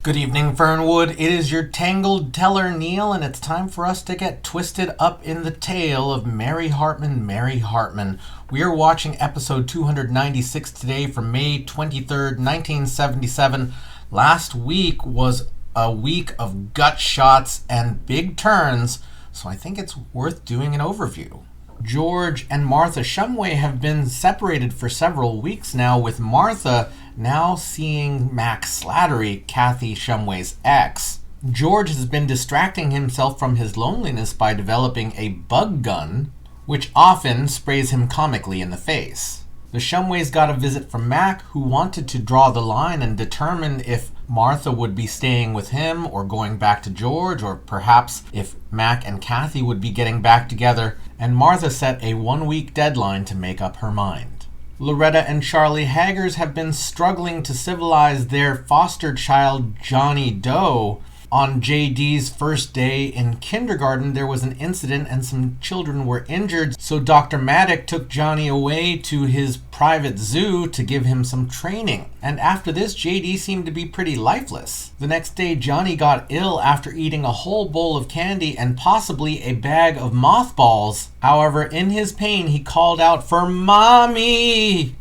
Good evening, Fernwood. It is your tangled teller, Neil, and it's time for us to get twisted up in the tale of Mary Hartman, Mary Hartman. We are watching episode 296 today from May 23rd, 1977. Last week was a week of gut shots and big turns, so I think it's worth doing an overview. George and Martha Shumway have been separated for several weeks now, with Martha now seeing Max Slattery, Kathy Shumway's ex. George has been distracting himself from his loneliness by developing a bug gun, which often sprays him comically in the face. The Shumways got a visit from Mac, who wanted to draw the line and determine if Martha would be staying with him or going back to George, or perhaps if Mac and Kathy would be getting back together, and Martha set a 1-week deadline to make up her mind. Loretta and Charlie Haggers have been struggling to civilize their foster child Johnny Doe. On JD's first day in kindergarten, there was an incident and some children were injured, so Dr. Maddock took Johnny away to his private zoo to give him some training. And after this, JD seemed to be pretty lifeless. The next day, Johnny got ill after eating a whole bowl of candy and possibly a bag of mothballs. However, in his pain, he called out for "Mommy!"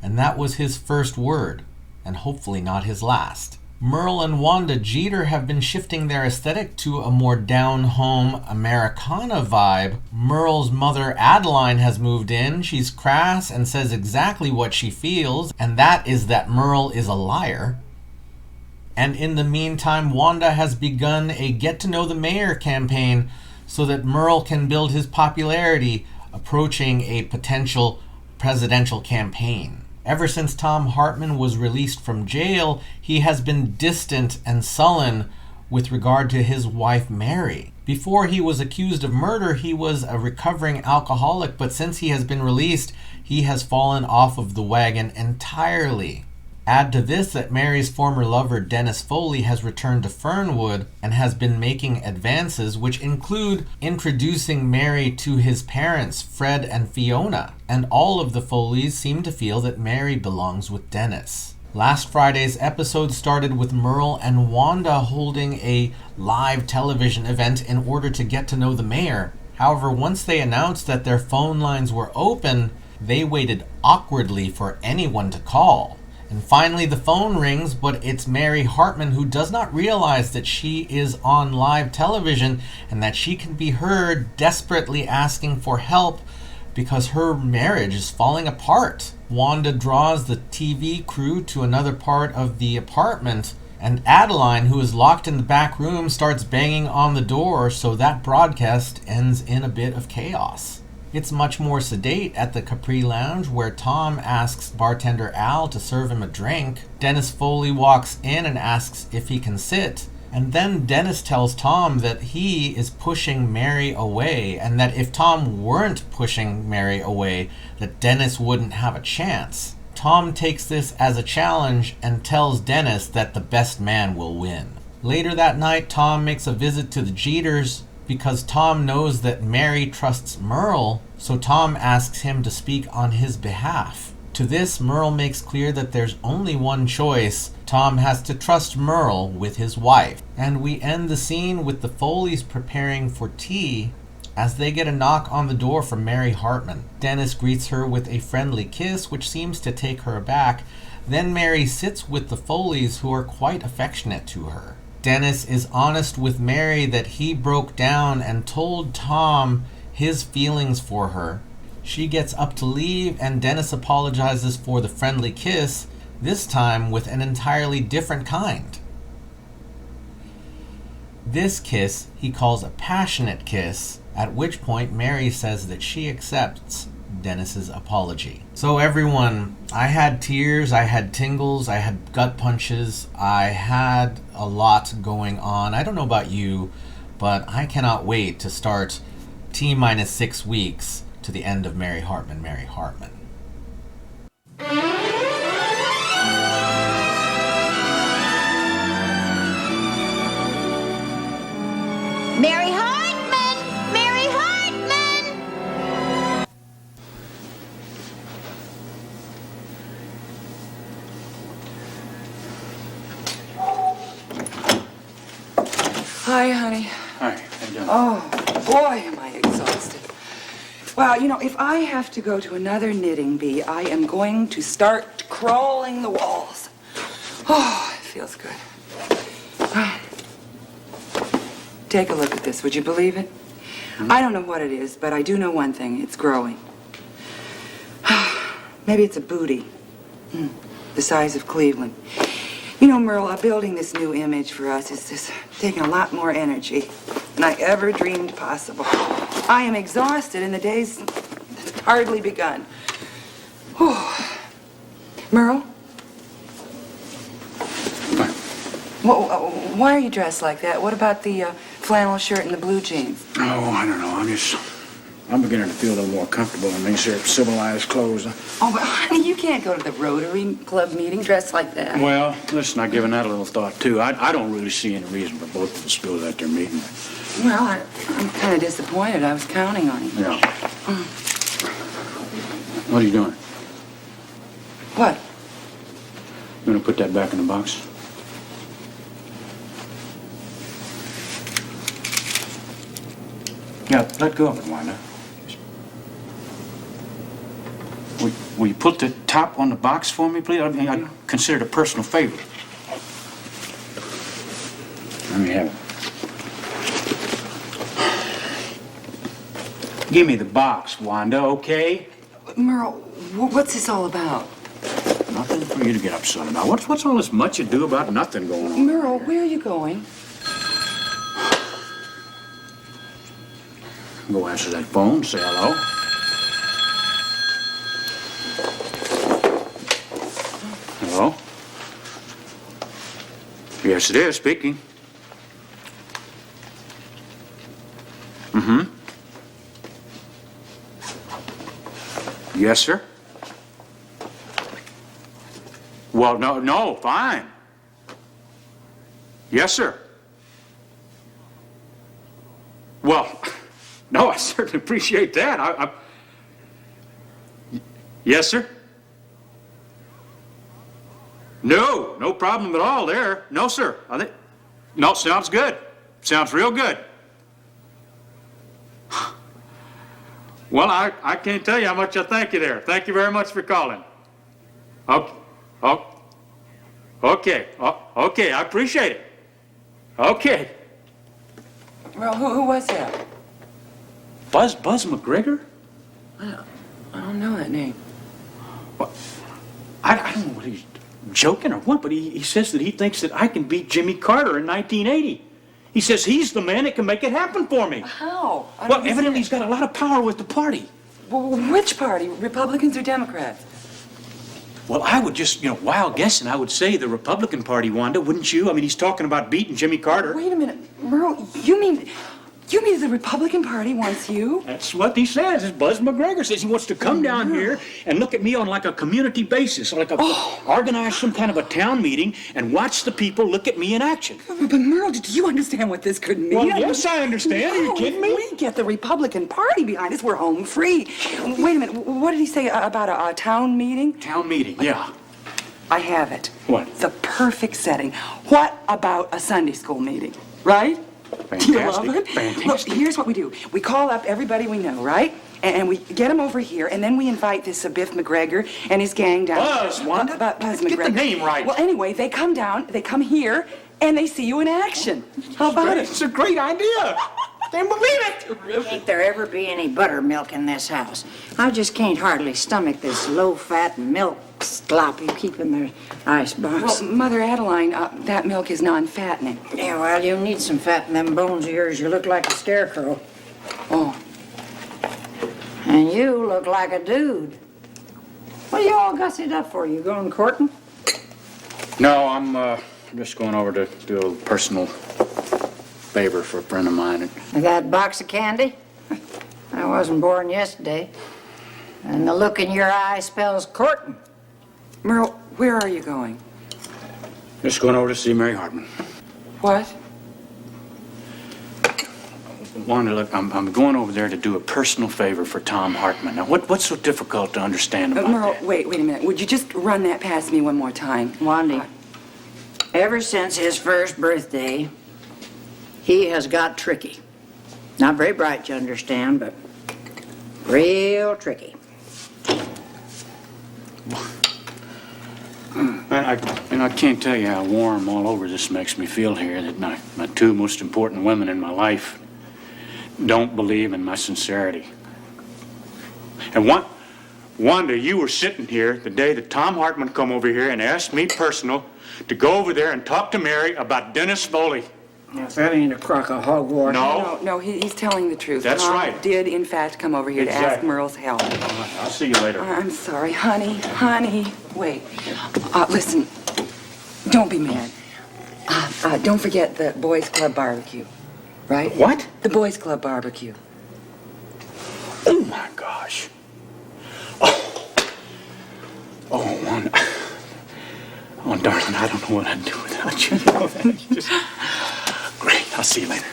And that was his first word, and hopefully not his last. Merle and Wanda Jeter have been shifting their aesthetic to a more down-home Americana vibe. Merle's mother Adeline has moved in. She's crass and says exactly what she feels, and that is that Merle is a liar. And in the meantime, Wanda has begun a get-to-know-the-mayor campaign so that Merle can build his popularity approaching a potential presidential campaign. Ever since Tom Hartman was released from jail, he has been distant and sullen with regard to his wife Mary. Before he was accused of murder, he was a recovering alcoholic, but since he has been released, he has fallen off of the wagon entirely. Add to this that Mary's former lover Dennis Foley has returned to Fernwood and has been making advances, which include introducing Mary to his parents, Fred and Fiona. And all of the Foleys seem to feel that Mary belongs with Dennis. Last Friday's episode started with Merle and Wanda holding a live television event in order to get to know the mayor. However, once they announced that their phone lines were open, they waited awkwardly for anyone to call. And finally the phone rings, but it's Mary Hartman, who does not realize that she is on live television and that she can be heard desperately asking for help because her marriage is falling apart. Wanda draws the TV crew to another part of the apartment, and Adeline, who is locked in the back room, starts banging on the door, so that broadcast ends in a bit of chaos. It's much more sedate at the Capri Lounge, where Tom asks bartender Al to serve him a drink. Dennis Foley walks in and asks if he can sit. And then Dennis tells Tom that he is pushing Mary away, and that if Tom weren't pushing Mary away, that Dennis wouldn't have a chance. Tom takes this as a challenge and tells Dennis that the best man will win. Later that night, Tom makes a visit to the Jeters, because Tom knows that Mary trusts Merle, so Tom asks him to speak on his behalf. To this, Merle makes clear that there's only one choice. Tom has to trust Merle with his wife. And we end the scene with the Foleys preparing for tea as they get a knock on the door from Mary Hartman. Dennis greets her with a friendly kiss, which seems to take her aback. Then Mary sits with the Foleys, who are quite affectionate to her. Dennis is honest with Mary that he broke down and told Tom his feelings for her. She gets up to leave, and Dennis apologizes for the friendly kiss, this time with an entirely different kind. This kiss he calls a passionate kiss, at which point Mary says that she accepts Dennis's apology. So everyone, I had tears, I had tingles, I had gut punches, I had a lot going on. I don't know about you, but I cannot wait to start T-minus 6 weeks to the end of Mary Hartman, Mary Hartman. Mary Hartman! Mary Hartman! Hi, honey. Hi, how you doing? Oh, boy, am I exhausted. Well, you know, if I have to go to another knitting bee, I am going to start crawling the walls. Oh, it feels good. Take a look at this. Would you believe it? I don't know what it is, but I do know one thing. It's growing. Maybe it's a booty. The size of Cleveland. You know, Merle, building this new image for us is just taking a lot more energy than I ever dreamed possible. I am exhausted and the day's hardly begun. Whew. Merle? Why are you dressed like that? What about the flannel shirt and the blue jeans? Oh, I don't know. I'm beginning to feel a little more comfortable in these here civilized clothes. Oh, but honey, you can't go to the Rotary Club meeting dressed like that. Well, listen, I've given that a little thought, too. I don't really see any reason for both of us to go to that there meeting. Well, I'm kind of disappointed. I was counting on you. Yeah. What are you doing? What? You want to put that back in the box? Yeah, let go of it, Wanda. Will you put the top on the box for me, please? I mean, I consider it a personal favor. Let me have it. Give me the box, Wanda, okay? Merle, what's this all about? Nothing for you to get upset about. What's all this much ado about nothing going on? Merle, where are you going? Go answer that phone, say hello. Hello? Yes, it is, speaking. Mm-hmm. Yes, sir? Well, no, fine. Yes, sir. Well, no, I certainly appreciate that. Yes, sir? No problem at all there. No, sir. No, sounds good. Sounds real good. Well, I can't tell you how much I thank you there. Thank you very much for calling. Okay. Okay, I appreciate it. Okay. Well, who was that? Buzz McGregor? I don't know that name. What? I don't know what he's joking or what, but he says that he thinks that I can beat Jimmy Carter in 1980. He says he's the man that can make it happen for me. How? Well, evidently he's got a lot of power with the party. Well, which party? Republicans or Democrats? Well, I would just, wild guessing, I would say the Republican Party, Wanda, wouldn't you? I mean, he's talking about beating Jimmy Carter. Wait a minute, Merle, you mean the Republican Party wants you? That's what he says. Buzz McGregor says he wants to come down here and look at me on like a community basis, organize some kind of a town meeting and watch the people look at me in action. But Merle, do you understand what this could mean? Well, yes, I understand. Are you kidding me? We get the Republican Party behind us, we're home free. Wait a minute, what did he say about a town meeting? Town meeting, yeah. I have it. What? The perfect setting. What about a Sunday school meeting, right? Fantastic. Do you love it? Fantastic. Look, here's what we do. We call up everybody we know, right? And we get them over here, and then we invite this Biff McGregor and his gang down. Buzz, Wanda? Buzz Get McGregor. the name right. Well, anyway, they come down, they come here, and they see you in action. How about it? It's a great idea. Can't believe it. Can't there ever be any buttermilk in this house? I just can't hardly stomach this low-fat milk slop you keep in the icebox. Well, Mother Adeline, that milk is non-fattening. Yeah, well, you need some fat in them bones of yours. You look like a scarecrow. Oh. And you look like a dude. What are you all gussied up for? You going courting? No, I'm just going over to do a personal favor for a friend of mine. That box of candy? I wasn't born yesterday. And the look in your eye spells courting. Merle, where are you going? Just going over to see Mary Hartman. What? Wanda, look, I'm going over there to do a personal favor for Tom Hartman. Now, what's so difficult to understand about Merle, that? wait a minute. Would you just run that past me one more time? Wandy, ever since his first birthday, He has got tricky. Not very bright, you understand, but real tricky. And I can't tell you how warm all over this makes me feel here that my two most important women in my life don't believe in my sincerity. And Wanda, you were sitting here the day that Tom Hartman come over here and asked me personal to go over there and talk to Mary about Dennis Foley. Now, if that ain't a crock of hogwash. No, he's telling the truth. That's Tom right. did, in fact, come over here to ask Exactly. Merle's help. I'll see you later. I'm sorry, honey. Wait. Listen, don't be mad. Don't forget the Boys Club barbecue, right? What? The Boys Club barbecue. Oh, my gosh. Wanda. Oh, darling, I don't know what I'd do without you. Just great. I'll see you later.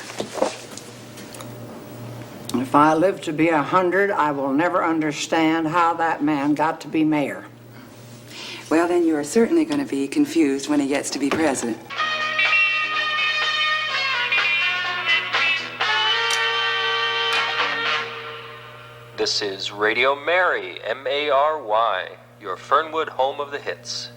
If I live to be 100, I will never understand how that man got to be mayor. Well, then you are certainly going to be confused when he gets to be president. This is Radio Mary, M-A-R-Y, your Fernwood home of the hits.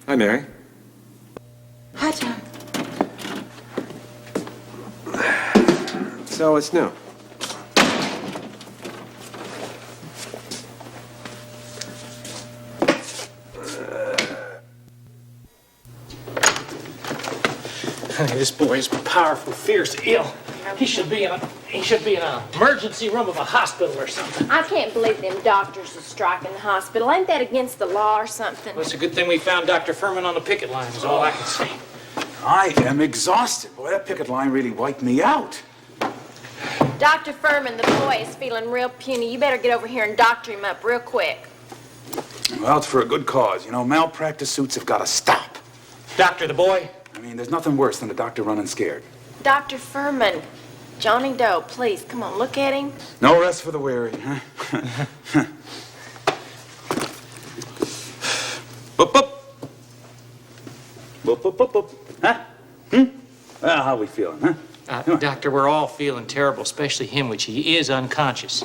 Hi, Mary. Hi, Tom. So, what's new? This boy is powerful, fierce, ill. He should be in an emergency room of a hospital or something. I can't believe them doctors are striking the hospital. Ain't that against the law or something? Well, it's a good thing we found Dr. Furman on the picket line, is all I can say. I am exhausted. Boy, that picket line really wiped me out. Dr. Furman, the boy is feeling real puny. You better get over here and doctor him up real quick. Well, it's for a good cause. You know, malpractice suits have got to stop. Doctor, the boy? I mean, there's nothing worse than a doctor running scared. Dr. Furman, Johnny Doe, please, come on, look at him. No rest for the weary, huh? Boop, boop. Boop, boop, boop, boop. Huh? Well, how we feeling, huh? Doctor, we're all feeling terrible, especially him, which he is unconscious.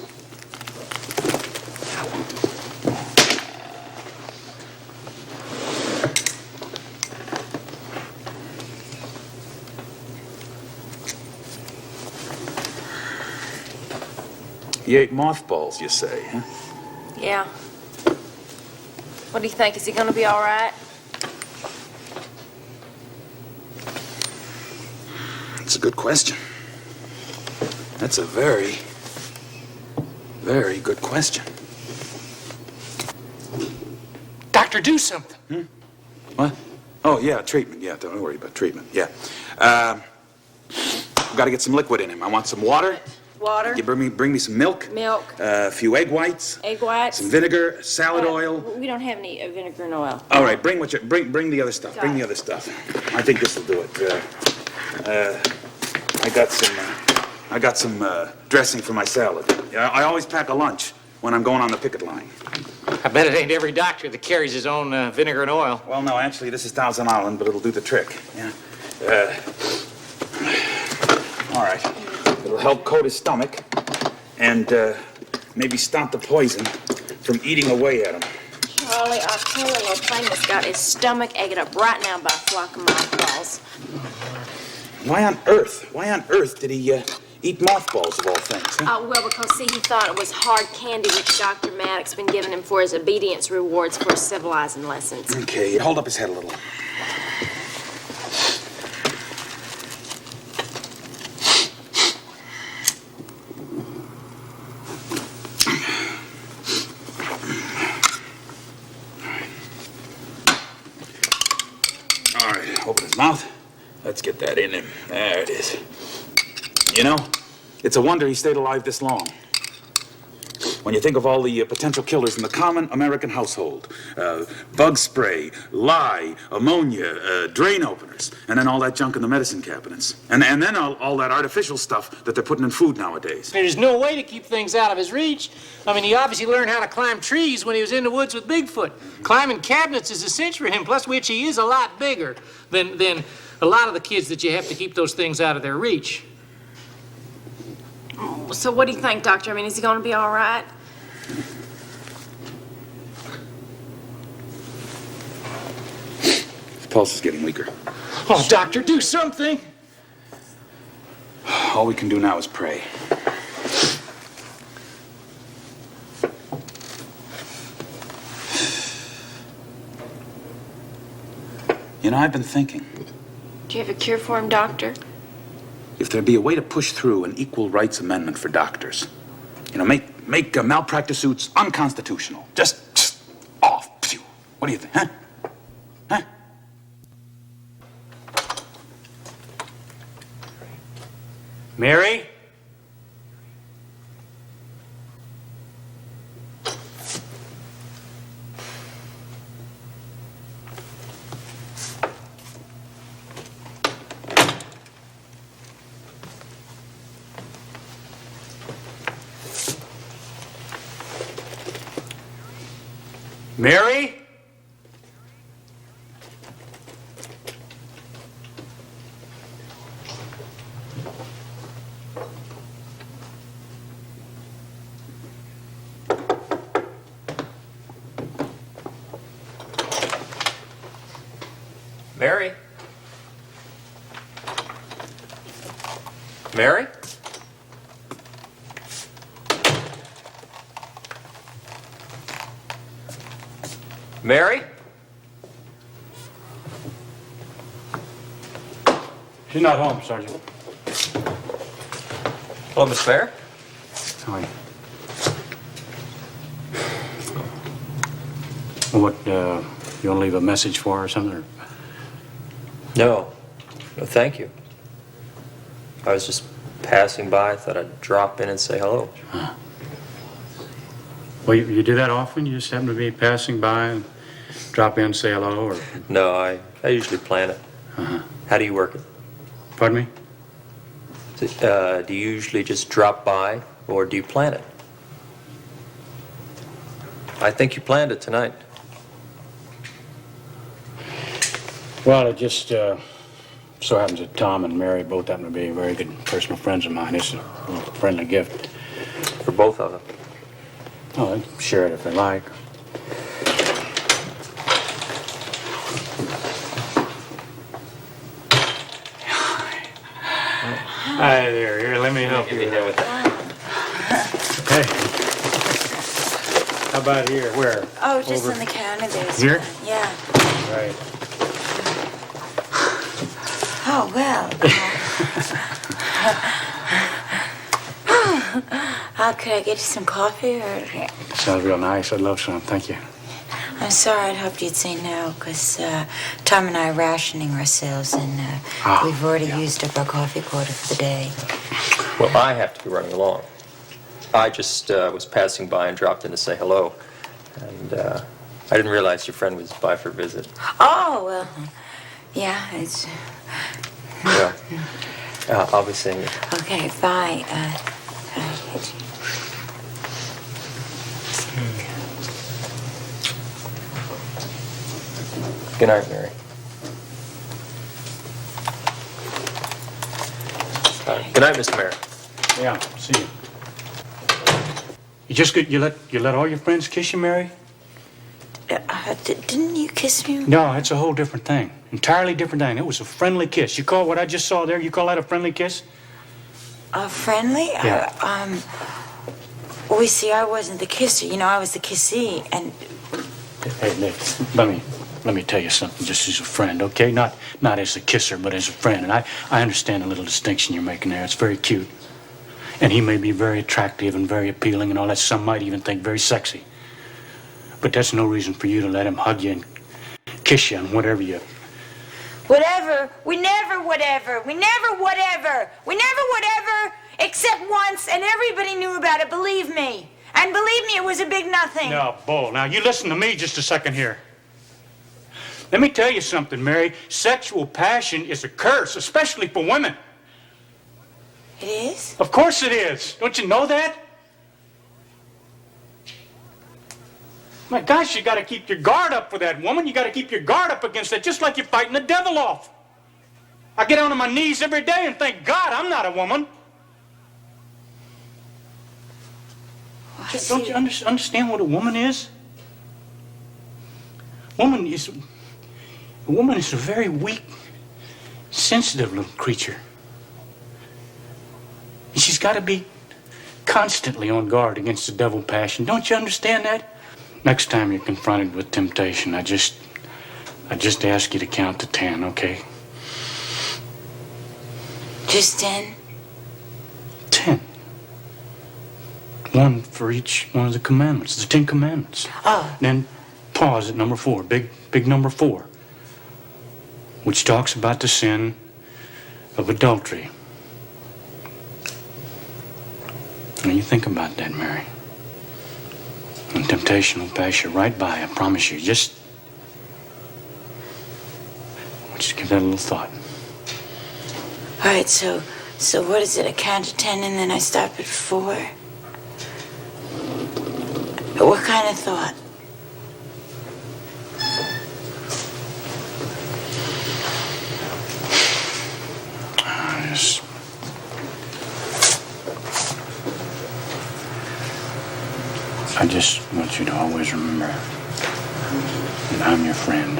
He ate mothballs, you say, huh? Yeah. What do you think? Is he gonna be all right? That's a good question. That's a very, very good question. Doctor, do something. What? Oh, yeah, treatment. Yeah, don't worry about treatment. Yeah. I've got to get some liquid in him. I want some water. Water. You bring me some milk. Milk. A few egg whites. Egg whites. Some vinegar, salad oil. We don't have any vinegar and oil. All right, bring the other stuff. Bring the other stuff. I think this will do it. I got some dressing for my salad. Yeah, I always pack a lunch when I'm going on the picket line. I bet it ain't every doctor that carries his own vinegar and oil. Well, no, actually, this is Thousand Island, but it'll do the trick. Yeah. All right. It'll help coat his stomach and maybe stop the poison from eating away at him. Charlie, I'll tell you a little thing that's got his stomach aching up right now by a flock of mothballs. Why on earth did he eat mothballs of all things? Huh? Well, because, see, he thought it was hard candy which Dr. Maddox been giving him for his obedience rewards for his civilizing lessons. Okay, hold up his head a little. All right, open his mouth. Let's get that in him. There it is. You know, it's a wonder he stayed alive this long. When you think of all the potential killers in the common American household, bug spray, lye, ammonia, drain openers, and then all that junk in the medicine cabinets. And then all that artificial stuff that they're putting in food nowadays. There's no way to keep things out of his reach. I mean, he obviously learned how to climb trees when he was in the woods with Bigfoot. Climbing cabinets is a cinch for him, plus which he is a lot bigger than a lot of the kids that you have to keep those things out of their reach. So what do you think, Doctor? I mean, is he going to be all right? His pulse is getting weaker. Oh, Doctor, do something. All we can do now is pray. You know, I've been thinking. Do you have a cure for him, Doctor? If there'd be a way to push through an equal rights amendment for doctors, you know, make malpractice suits unconstitutional. Just off. Phew. What do you think, huh? Huh? Mary? Mary? Mary? Mary? Mary? She's not home, Sergeant. Hello, Miss Fair? Sorry. What, you want to leave a message for her or something? Or? No, thank you. I was just passing by. I thought I'd drop in and say hello. Huh. Well, you do that often? You just happen to be passing by and drop in and say hello? Or? No, I usually plan it. Uh-huh. How do you work it? Pardon me? Do you usually just drop by, or do you plan it? I think you planned it tonight. Well, it just so happens that Tom and Mary both happen to be very good personal friends of mine. It's a friendly gift. For both of them. Oh, they share it if they like. Hi there. Here, let me help you with that. Hey. How about here? Where? Oh, just Over. in the county there. Here? Yeah. Right. Oh, well. Could I get you some coffee or? Sounds real nice. I'd love some. Thank you. I'm sorry. I'd hoped you'd say no, because Tom and I are rationing ourselves, and we've already used up our coffee quota for the day. Well, I have to be running along. I just was passing by and dropped in to say hello. And I didn't realize your friend was by for a visit. Oh, well, yeah, it's... Yeah. I'll be seeing you. Okay, bye. Good night, Mary. Good night, Mr. Merritt. Yeah, see you. You let all your friends kiss you, Mary? Didn't you kiss me? No, it's a whole different thing. Entirely different thing. It was a friendly kiss. You call what I just saw there, you call that a friendly kiss? Friendly? Yeah. Well, you see, I wasn't the kisser. You know, I was the kissee, and... Hey, Nick, let me tell you something, just as a friend, okay? Not as a kisser, but as a friend. And I understand the little distinction you're making there. It's very cute. And he may be very attractive and very appealing and all that. Some might even think very sexy. But that's no reason for you to let him hug you and kiss you and whatever you... Whatever. We never whatever. We never whatever. We never whatever, except once, and everybody knew about it, believe me. And believe me, it was a big nothing. No, Bull. Now, you listen to me just a second here. Let me tell you something, Mary. Sexual passion is a curse, especially for women. It is? Of course it is. Don't you know that? My gosh, you got to keep your guard up for that woman. You got to keep your guard up against that, just like you're fighting the devil off. I get down on my knees every day and thank God I'm not a woman. Don't you understand what a woman is? A woman is a very weak, sensitive little creature. And she's got to be constantly on guard against the devil passion. Don't you understand that? Next time you're confronted with temptation, I just ask you to count to 10, okay? Just 10? 10. One for each one of the commandments, the 10 commandments. Oh. Then pause at number 4, big number 4, which talks about the sin of adultery. Now you think about that, Mary. And temptation will pass you right by, I promise you. Just give that a little thought. All right, so what is it? I count to 10 and then I stop at 4? What kind of thought? I just want you to always remember that I'm your friend.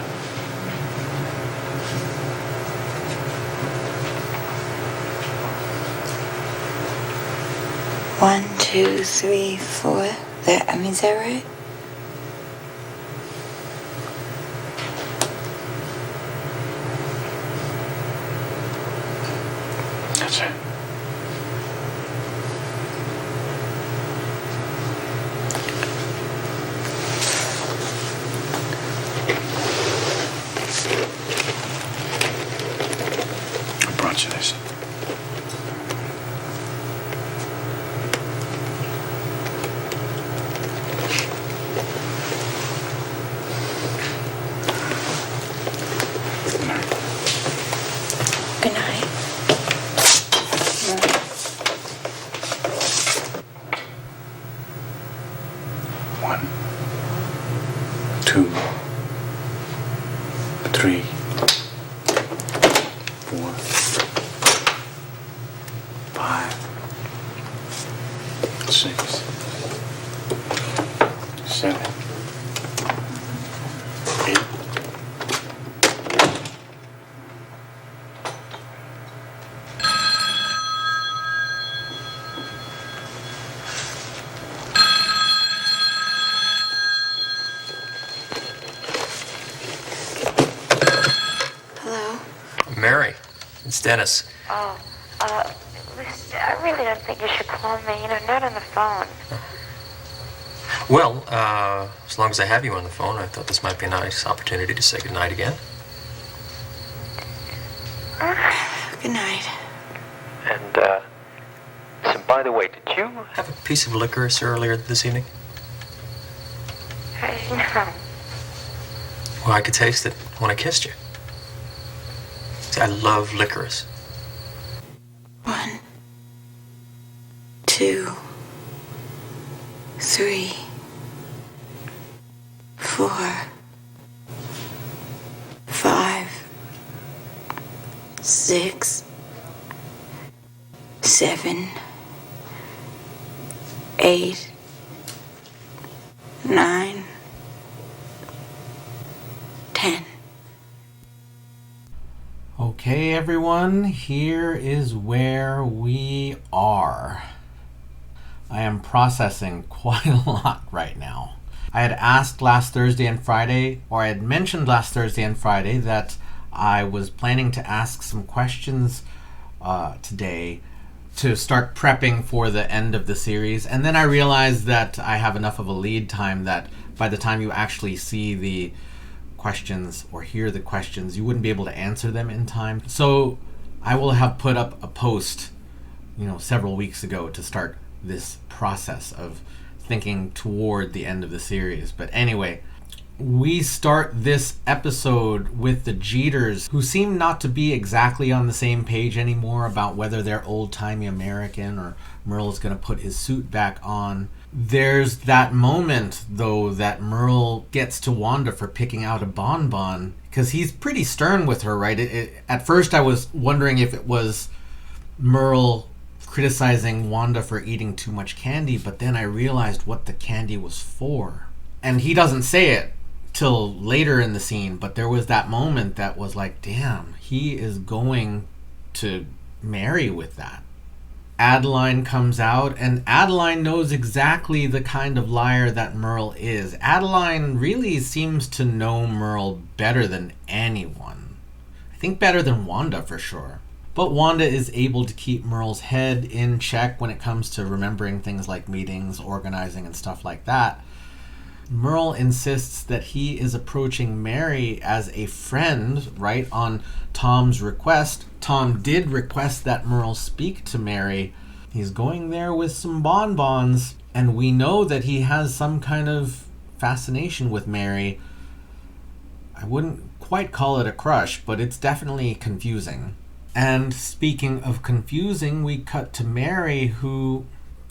One, 2, 3, 4. Is that right? That's it. I brought you this. Good night. One, 2, 3, 4, 5, 6, 7, 8. Hello? Mary, it's Dennis. Listen, I really don't think you should call me, not on the phone. Well, as long as I have you on the phone, I thought this might be a nice opportunity to say goodnight again. Good night. And, so by the way, did you have a piece of licorice earlier this evening? No. Well, I could taste it when I kissed you. See, I love licorice. 1, 2, 3, 4, 5, 6, 7, 8, 9, 10. Okay, everyone, here is where we are. I am processing quite a lot right now. I had asked last Thursday and Friday, or I had mentioned last Thursday and Friday, that I was planning to ask some questions today to start prepping for the end of the series. And then I realized that I have enough of a lead time that by the time you actually see the questions or hear the questions, you wouldn't be able to answer them in time. So I will have put up a post, several weeks ago to start this process of thinking toward the end of the series. But anyway, we start this episode with the Jeters, who seem not to be exactly on the same page anymore about whether they're old-timey American or Merle's going to put his suit back on. There's that moment, though, that Merle gets to Wanda for picking out a bonbon, because he's pretty stern with her, right? At first I was wondering if it was Merle criticizing Wanda for eating too much candy, but then I realized what the candy was for. And he doesn't say it till later in the scene, but there was that moment that was like, damn, he is going to marry with that. Adeline comes out, and Adeline knows exactly the kind of liar that Merle is. Adeline really seems to know Merle better than anyone. I think better than Wanda for sure. But Wanda is able to keep Merle's head in check when it comes to remembering things like meetings, organizing, and stuff like that. Merle insists that he is approaching Mary as a friend, right, on Tom's request. Tom did request that Merle speak to Mary. He's going there with some bonbons, and we know that he has some kind of fascination with Mary. I wouldn't quite call it a crush, but it's definitely confusing. And speaking of confusing, we cut to Mary, who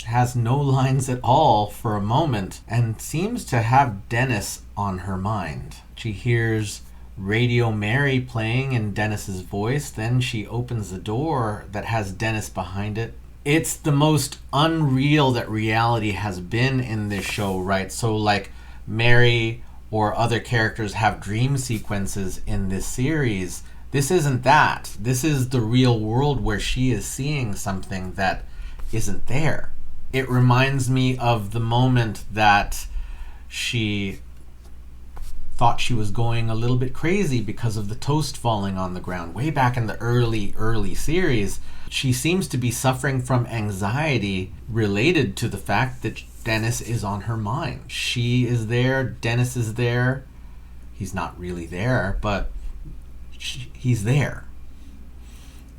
has no lines at all for a moment and seems to have Dennis on her mind. She hears Radio Mary playing in Dennis's voice, then she opens the door that has Dennis behind it. It's the most unreal that reality has been in this show, right? So like Mary or other characters have dream sequences in this series. This isn't that. This is the real world where she is seeing something that isn't there. It reminds me of the moment that she thought she was going a little bit crazy because of the toast falling on the ground. Way back in the early series, she seems to be suffering from anxiety related to the fact that Dennis is on her mind. She is there, Dennis is there. He's not really there, but he's there.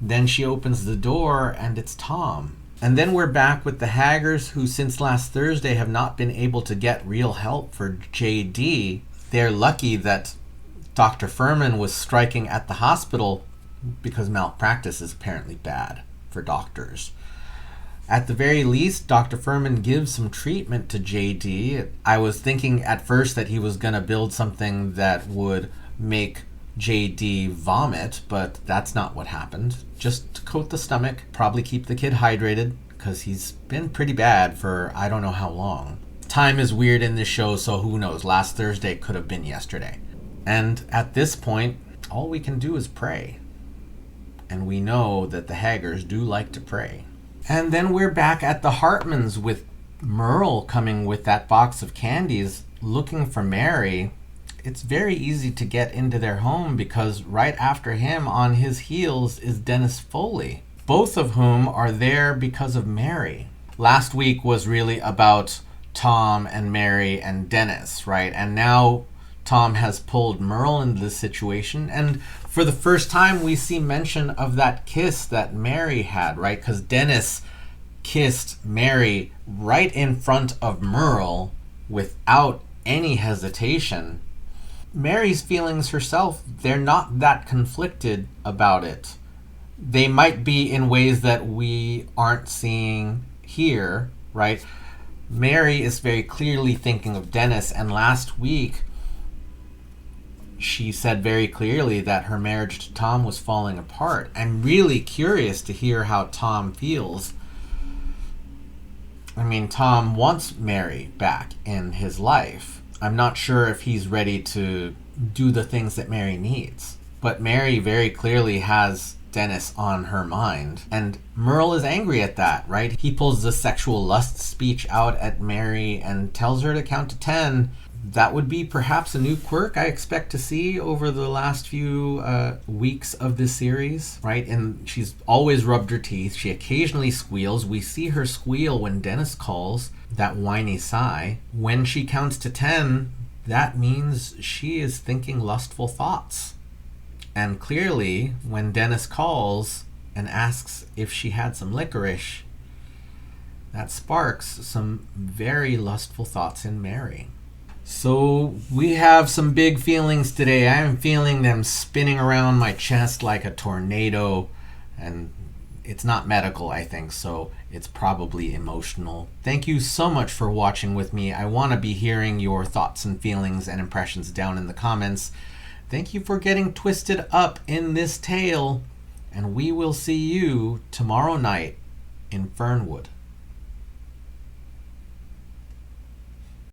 Then she opens the door and it's Tom. And then we're back with the Haggers, who since last Thursday have not been able to get real help for JD. They're lucky that Dr. Furman was striking at the hospital because malpractice is apparently bad for doctors. At the very least, Dr. Furman gives some treatment to JD. I was thinking at first that he was going to build something that would make JD vomit, but that's not what happened. Just to coat the stomach, probably keep the kid hydrated, because he's been pretty bad for I don't know how long. Time is weird in this show, so who knows? Last Thursday could have been yesterday. And at this point, all we can do is pray. And we know that the Haggers do like to pray. And then we're back at the Hartmans with Merle coming with that box of candies looking for Mary. It's very easy to get into their home because right after him on his heels is Dennis Foley. both of whom are there because of Mary. Last week was really about Tom and Mary and Dennis, right? And now Tom has pulled Merle into this situation, and for the first time we see mention of that kiss that Mary had, right? Because Dennis kissed Mary right in front of Merle without any hesitation. Mary's feelings herself, they're not that conflicted about it. They might be in ways that we aren't seeing here, right? Mary is very clearly thinking of Dennis, and last week she said very clearly that her marriage to Tom was falling apart. I'm really curious to hear how Tom feels. I mean, Tom wants Mary back in his life. I'm not sure if he's ready to do the things that Mary needs. But Mary very clearly has Dennis on her mind. And Merle is angry at that, right? He pulls the sexual lust speech out at Mary and tells her to count to 10. That would be perhaps a new quirk I expect to see over the last few weeks of this series, right? And she's always rubbed her teeth. She occasionally squeals. We see her squeal when Dennis calls, that whiny sigh. When she counts to 10, that means she is thinking lustful thoughts. And clearly, when Dennis calls and asks if she had some licorice, that sparks some very lustful thoughts in Mary. So we have some big feelings today. I'm feeling them spinning around my chest like a tornado, and it's not medical, I think, so it's probably emotional. Thank you so much for watching with me. I want to be hearing your thoughts and feelings and impressions down in the comments. Thank you for getting twisted up in this tale, and we will see you tomorrow night in Fernwood.